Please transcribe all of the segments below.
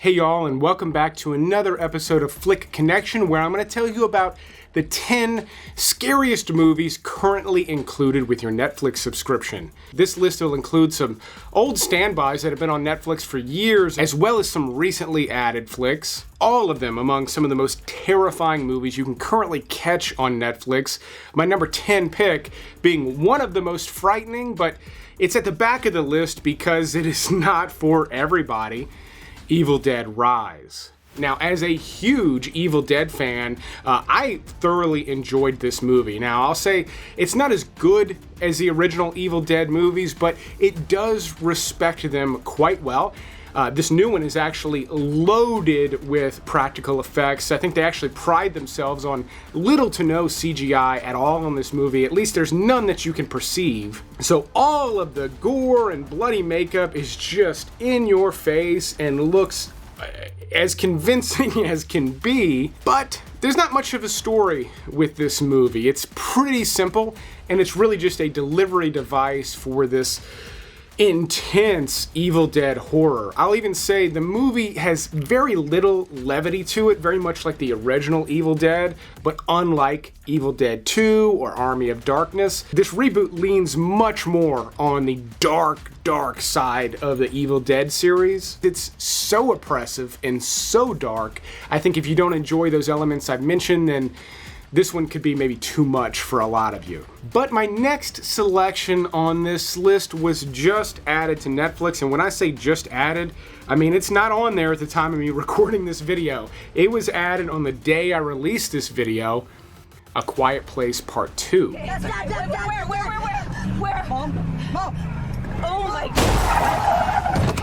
Hey y'all, and welcome back to another episode of Flick Connection, where I'm going to tell you about the 10 scariest movies currently included with your Netflix subscription. This list will include some old standbys that have been on Netflix for years, as well as some recently added flicks. All of them among some of the most terrifying movies you can currently catch on Netflix. My number 10 pick being one of the most frightening, but it's at the back of the list because it is not for everybody. Evil Dead Rise. Now, as a huge Evil Dead fan, I thoroughly enjoyed this movie. Now, I'll say it's not as good as the original Evil Dead movies, but it does respect them quite well. This new one is actually loaded with practical effects. I think they actually pride themselves on little to no CGI at all in this movie. At least there's none that you can perceive. So all of the gore and bloody makeup is just in your face and looks as convincing as can be. But there's not much of a story with this movie. It's pretty simple, and it's really just a delivery device for this intense Evil Dead horror. I'll even say the movie has very little levity to it, very much like the original Evil Dead, but unlike Evil Dead 2 or Army of Darkness, this reboot leans much more on the dark side of the Evil Dead series. It's so oppressive and so dark. I think if you don't enjoy those elements I've mentioned, then this one could be maybe too much for a lot of you. But my next selection on this list was just added to Netflix, and when I say just added, I mean it's not on there at the time of me recording this video. It was added on the day I released this video, A Quiet Place Part 2. Where? Mom! Oh my God!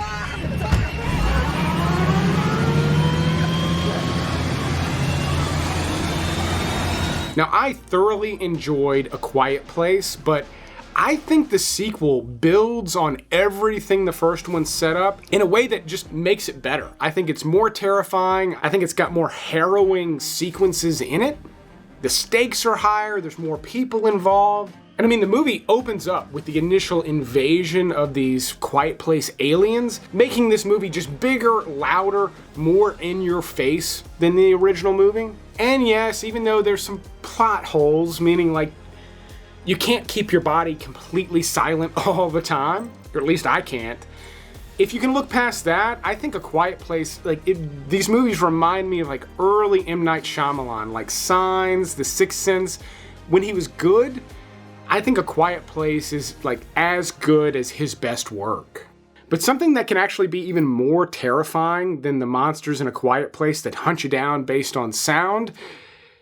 Now, I thoroughly enjoyed A Quiet Place, but I think the sequel builds on everything the first one set up in a way that just makes it better. I think it's more terrifying. I think it's got more harrowing sequences in it. The stakes are higher. There's more people involved. And I mean, the movie opens up with the initial invasion of these Quiet Place aliens, making this movie just bigger, louder, more in your face than the original movie. And yes, even though there's some plot holes, meaning like you can't keep your body completely silent all the time, or at least I can't. If you can look past that, I think A Quiet Place, these movies remind me of like early M. Night Shyamalan, like Signs, The Sixth Sense. When he was good, I think A Quiet Place is like as good as his best work. But something that can actually be even more terrifying than the monsters in A Quiet Place that hunt you down based on sound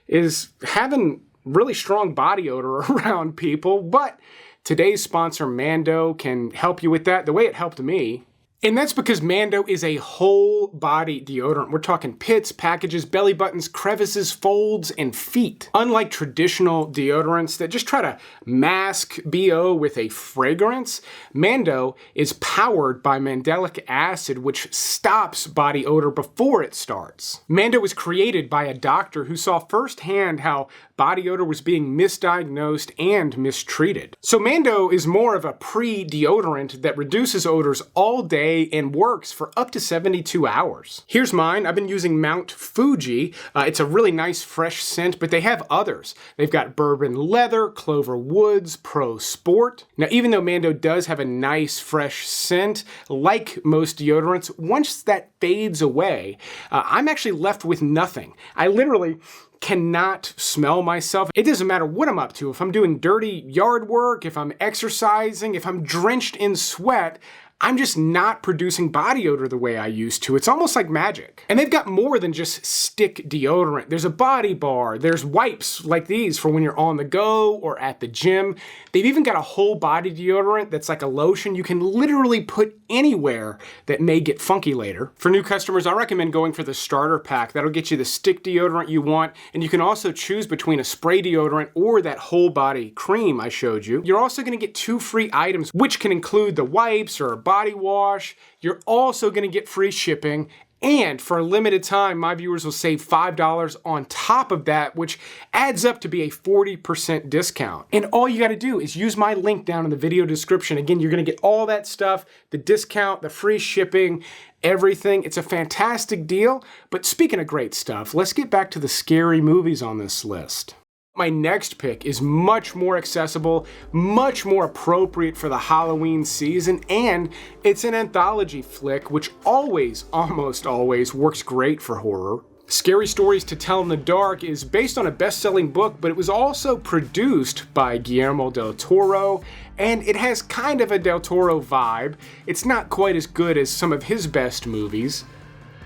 is having really strong body odor around people. But today's sponsor, Mando, can help you with that the way it helped me. And that's because Mando is a whole body deodorant. We're talking pits, packages, belly buttons, crevices, folds, and feet. Unlike traditional deodorants that just try to mask BO with a fragrance, Mando is powered by mandelic acid, which stops body odor before it starts. Mando was created by a doctor who saw firsthand how body odor was being misdiagnosed and mistreated. So Mando is more of a pre-deodorant that reduces odors all day and works for up to 72 hours. Here's mine. I've been using Mount Fuji. It's a really nice fresh scent, but they have others. They've got Bourbon Leather, Clover Woods, Pro Sport. Now, even though Mando does have a nice fresh scent, like most deodorants, once that fades away, I'm actually left with nothing. I literally cannot smell myself. It doesn't matter what I'm up to. If I'm doing dirty yard work, if I'm exercising, if I'm drenched in sweat, I'm just not producing body odor the way I used to. It's almost like magic. And they've got more than just stick deodorant. There's a body bar. There's wipes like these for when you're on the go or at the gym. They've even got a whole body deodorant that's like a lotion you can literally put anywhere that may get funky later. For new customers, I recommend going for the starter pack. That'll get you the stick deodorant you want, and you can also choose between a spray deodorant or that whole body cream I showed you. You're also gonna get 2 free items, which can include the wipes or a body wash. You're also gonna get free shipping, And for a limited time, my viewers will save $5 on top of that, which adds up to be a 40% discount. And all you gotta do is use my link down in the video description. Again, you're gonna get all that stuff, the discount, the free shipping, everything. It's a fantastic deal. But speaking of great stuff, let's get back to the scary movies on this list. My next pick is much more accessible, much more appropriate for the Halloween season, and it's an anthology flick, which almost always works great for horror. Scary Stories to Tell in the Dark is based on a best-selling book, but it was also produced by Guillermo del Toro, and it has kind of a del Toro vibe. It's not quite as good as some of his best movies,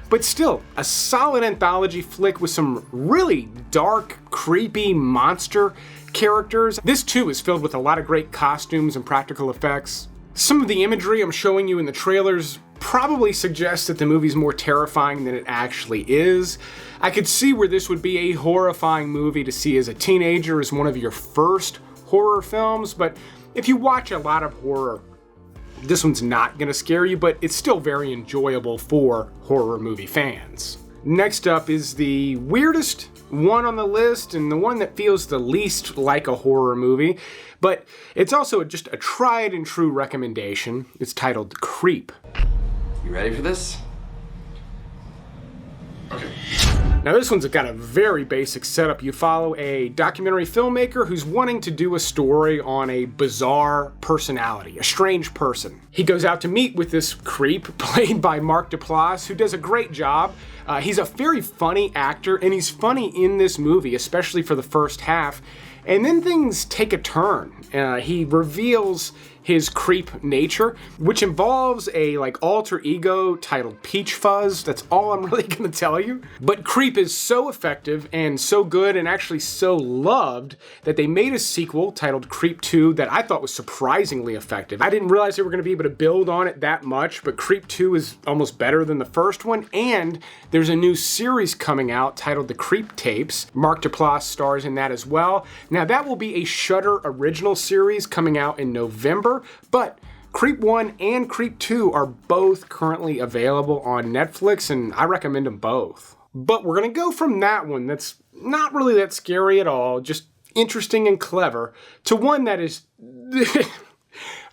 but still, a solid anthology flick with some really dark, creepy monster characters. This too is filled with a lot of great costumes and practical effects. Some of the imagery I'm showing you in the trailers probably suggests that the movie's more terrifying than it actually is. I could see where this would be a horrifying movie to see as a teenager, as one of your first horror films, but if you watch a lot of horror, this one's not gonna scare you, but it's still very enjoyable for horror movie fans. Next up is the weirdest one on the list, and the one that feels the least like a horror movie, but it's also just a tried and true recommendation. It's titled Creep. You ready for this? Okay. Now this one's got a very basic setup. You follow a documentary filmmaker who's wanting to do a story on a bizarre personality, a strange person. He goes out to meet with this creep, played by Mark Duplass, who does a great job. He's a very funny actor, and he's funny in this movie, especially for the first half. And then things take a turn. He reveals his creep nature, which involves a alter ego titled Peach Fuzz. That's all I'm really gonna tell you. But Creep is so effective and so good and actually so loved that they made a sequel titled Creep 2 that I thought was surprisingly effective. I didn't realize they were gonna be able to build on it that much, but Creep 2 is almost better than the first one, and there's a new series coming out titled The Creep Tapes. Mark Duplass stars in that as well. Now that will be a Shudder original series coming out in November, but Creep 1 and Creep 2 are both currently available on Netflix, and I recommend them both. But we're gonna go from that one that's not really that scary at all, just interesting and clever, to one that is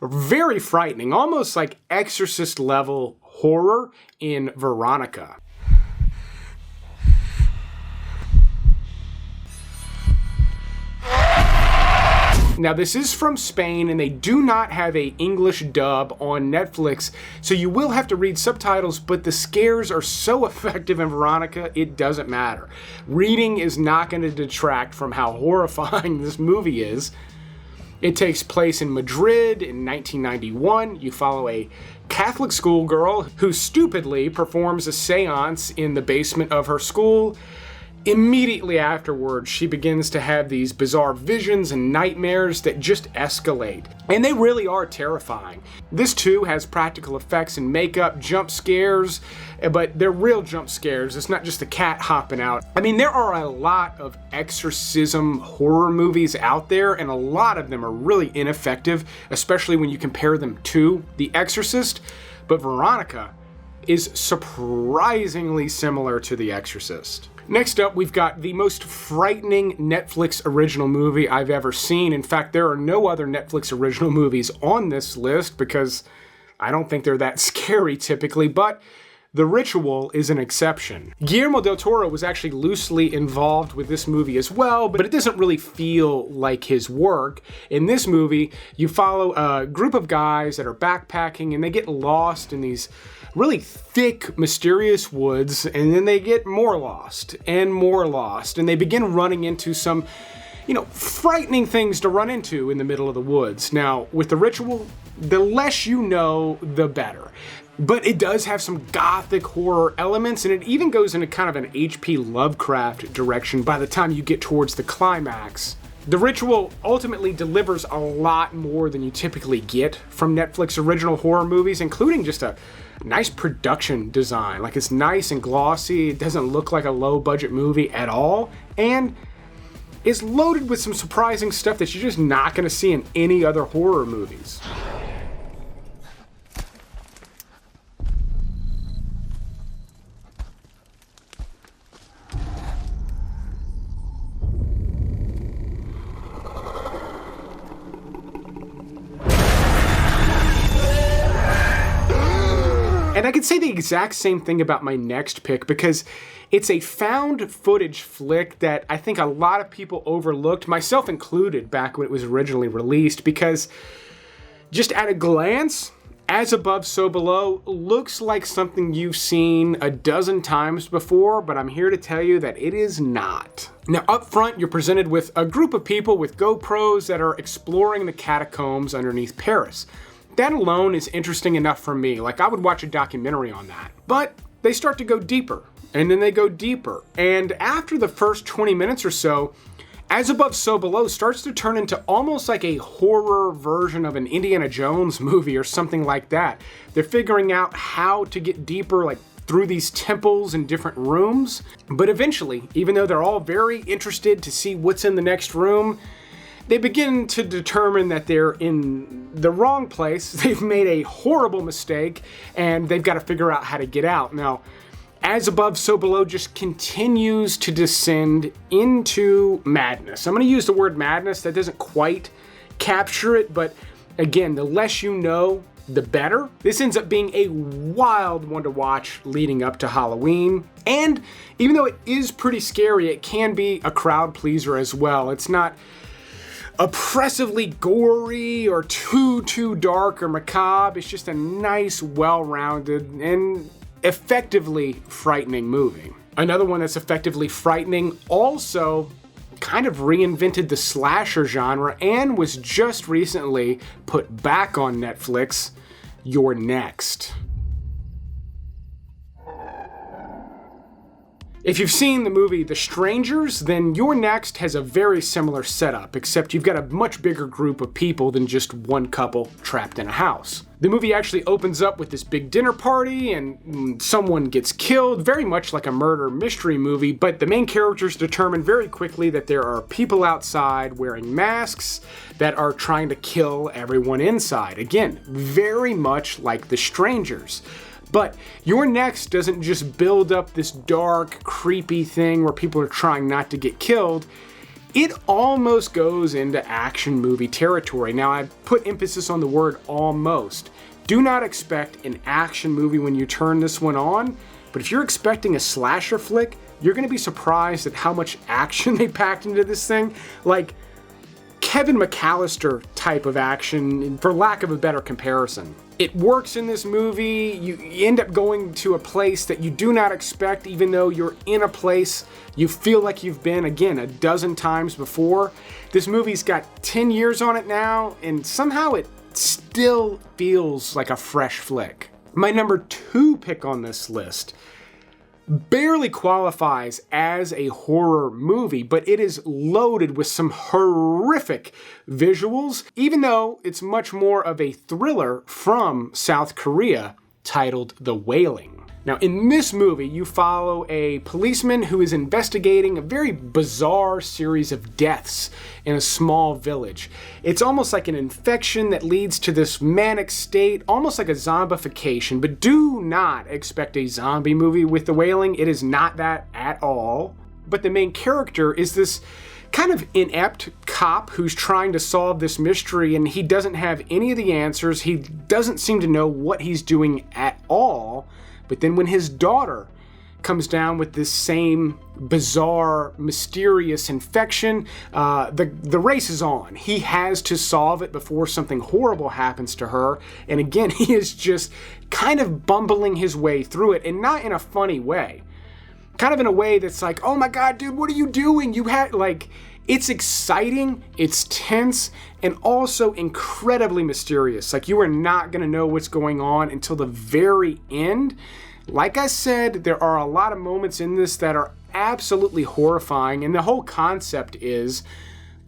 very frightening, almost like Exorcist level horror in Veronica. Now this is from Spain, and they do not have an English dub on Netflix, so you will have to read subtitles, but the scares are so effective in Veronica, it doesn't matter. Reading is not going to detract from how horrifying this movie is. It takes place in Madrid in 1991. You follow a Catholic schoolgirl who stupidly performs a seance in the basement of her school. Immediately afterwards, she begins to have these bizarre visions and nightmares that just escalate. And they really are terrifying. This too has practical effects and makeup, jump scares, but they're real jump scares. It's not just a cat hopping out. I mean, there are a lot of exorcism horror movies out there, and a lot of them are really ineffective, especially when you compare them to The Exorcist. But Veronica is surprisingly similar to The Exorcist. Next up, we've got the most frightening Netflix original movie I've ever seen. In fact, there are no other Netflix original movies on this list because I don't think they're that scary typically, but The Ritual is an exception. Guillermo del Toro was actually loosely involved with this movie as well, but it doesn't really feel like his work. In this movie, you follow a group of guys that are backpacking, and they get lost in these really thick, mysterious woods, and then they get more lost, and they begin running into some, frightening things to run into in the middle of the woods. Now, with The Ritual, the less you know, the better. But it does have some gothic horror elements, and it even goes into kind of an H.P. Lovecraft direction by the time you get towards the climax. The Ritual ultimately delivers a lot more than you typically get from Netflix original horror movies, including just a nice production design. Like, it's nice and glossy, it doesn't look like a low-budget movie at all, and it's loaded with some surprising stuff that you're just not going to see in any other horror movies. And I could say the exact same thing about my next pick because it's a found footage flick that I think a lot of people overlooked, myself included, back when it was originally released, because just at a glance, As Above, So Below looks like something you've seen a dozen times before, but I'm here to tell you that it is not. Now, up front, you're presented with a group of people with GoPros that are exploring the catacombs underneath Paris. That alone is interesting enough for me. Like, I would watch a documentary on that. But they start to go deeper, and then they go deeper. And after the first 20 minutes or so, As Above, So Below starts to turn into almost like a horror version of an Indiana Jones movie or something like that. They're figuring out how to get deeper, like through these temples and different rooms. But eventually, even though they're all very interested to see what's in the next room, they begin to determine that they're in the wrong place. They've made a horrible mistake, and they've got to figure out how to get out. Now, As Above, So Below just continues to descend into madness. I'm going to use the word madness. That doesn't quite capture it, but again, the less you know, the better. This ends up being a wild one to watch leading up to Halloween. And even though it is pretty scary, it can be a crowd pleaser as well. It's not oppressively gory or too dark or macabre. It's just a nice, well-rounded, and effectively frightening movie. Another one that's effectively frightening also kind of reinvented the slasher genre and was just recently put back on Netflix, You're Next. If you've seen the movie The Strangers, then You're Next has a very similar setup, except you've got a much bigger group of people than just one couple trapped in a house. The movie actually opens up with this big dinner party and someone gets killed, very much like a murder mystery movie, but the main characters determine very quickly that there are people outside wearing masks that are trying to kill everyone inside. Again, very much like The Strangers. But You're Next doesn't just build up this dark, creepy thing where people are trying not to get killed. It almost goes into action movie territory. Now, I put emphasis on the word almost. Do not expect an action movie when you turn this one on, but if you're expecting a slasher flick, you're going to be surprised at how much action they packed into this thing. Like Kevin McAllister type of action, for lack of a better comparison. It works in this movie. You end up going to a place that you do not expect, even though you're in a place you feel like you've been, again, a dozen times before. This movie's got 10 years on it now, and somehow it still feels like a fresh flick. My number 2 pick on this list barely qualifies as a horror movie, but it is loaded with some horrific visuals, even though it's much more of a thriller from South Korea titled The Wailing. Now, in this movie, you follow a policeman who is investigating a very bizarre series of deaths in a small village. It's almost like an infection that leads to this manic state, almost like a zombification, but do not expect a zombie movie with The Wailing. It is not that at all. But the main character is this kind of inept cop who's trying to solve this mystery, and he doesn't have any of the answers. He doesn't seem to know what he's doing at all. But then when his daughter comes down with this same bizarre, mysterious infection, the race is on. He has to solve it before something horrible happens to her. And again, he is just kind of bumbling his way through it, and not in a funny way. Kind of in a way that's like, oh my God, dude, what are you doing? It's exciting, it's tense, and also incredibly mysterious. Like, you are not going to know what's going on until the very end. Like I said, there are a lot of moments in this that are absolutely horrifying, and the whole concept is,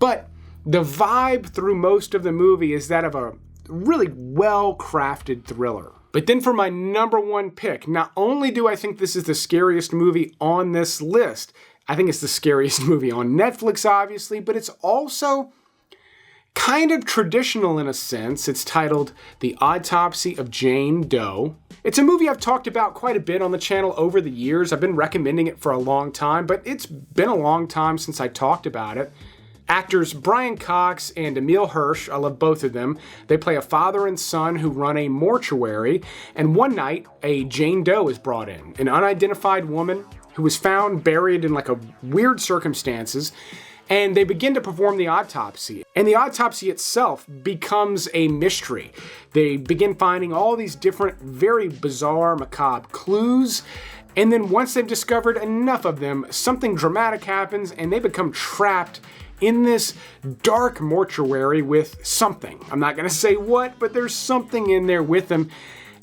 but the vibe through most of the movie is that of a really well-crafted thriller. But then for my number 1 pick, not only do I think this is the scariest movie on this list, I think it's the scariest movie on Netflix, obviously, but it's also kind of traditional in a sense. It's titled The Autopsy of Jane Doe. It's a movie I've talked about quite a bit on the channel over the years. I've been recommending it for a long time, but it's been a long time since I talked about it. Actors Brian Cox and Emile Hirsch, I love both of them. They play a father and son who run a mortuary, and one night, a Jane Doe is brought in, an unidentified woman who was found buried in like a weird circumstances, and they begin to perform the autopsy. And the autopsy itself becomes a mystery. They begin finding all these different, very bizarre, macabre clues, and then once they've discovered enough of them, something dramatic happens, and they become trapped in this dark mortuary with something. I'm not gonna say what, but there's something in there with them.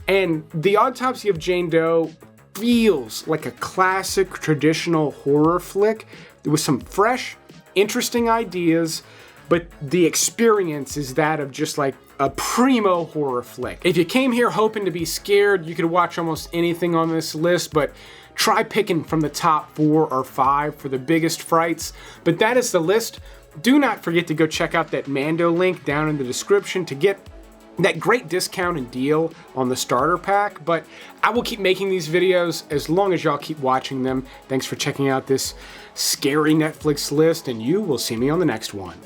And the Autopsy of Jane Doe feels like a classic traditional horror flick with some fresh, interesting ideas, but the experience is that of just like a primo horror flick. If you came here hoping to be scared, you could watch almost anything on this list, but try picking from the top 4 or 5 for the biggest frights. But that is the list. Do not forget to go check out that Mando link down in the description to get that great discount and deal on the starter pack. But I will keep making these videos as long as y'all keep watching them. Thanks for checking out this scary Netflix list, and you will see me on the next one.